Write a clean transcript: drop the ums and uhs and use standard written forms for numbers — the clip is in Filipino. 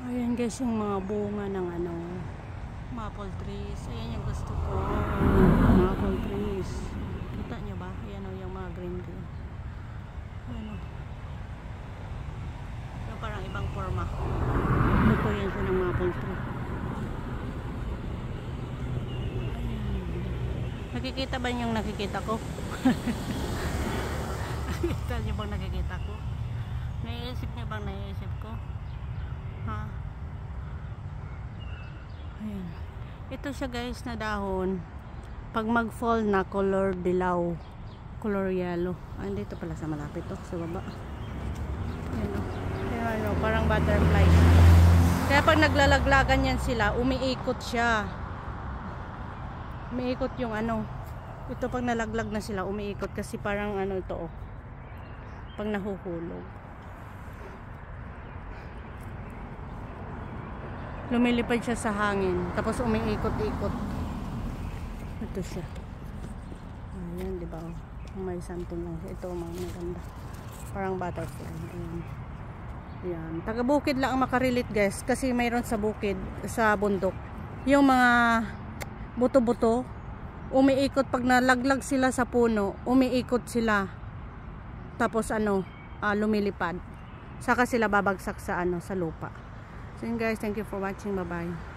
Ayan guys, yung mga bunga ng ano, maple trees. Ayan yung gusto ko. Maple trees. Kita nyo ba? Ayan o, yung mga green green. Ayan o. Yung parang ibang forma. Ito yan siya ng maple tree. Ayan. Nakikita ba yung nakikita ko? Nakikita nyo bang nakikita ko? Naiisip nyo bang naiisip ko? Ha? Ayan. Ito siya guys na dahon. Pag mag-fall na, color dilaw. Color yellow. Andito pala sa malapit to, sa baba. Ayan o. Ayan o, parang butterfly. Kaya pag naglalaglagan yan sila, umiikot siya. Umiikot yung ano. Ito pag nalaglag na sila, umiikot kasi parang ano ito o. Pag nahuhulog. Lumilipad siya sa hangin. Tapos umiikot-ikot. Ito siya. Ayan, di ba? May something lang. Ito, mga maganda. Parang butterfly. Ayan. Ayan. Taga-bukid lang ang makarelate guys. Kasi mayroon sa bukid, sa bundok. Yung mga buto-buto, umiikot. Pag nalaglag sila sa puno, umiikot sila. Tapos ano, lumilipad. Saka sila babagsak sa ano, sa lupa. So yun guys, thank you for watching. Bye bye.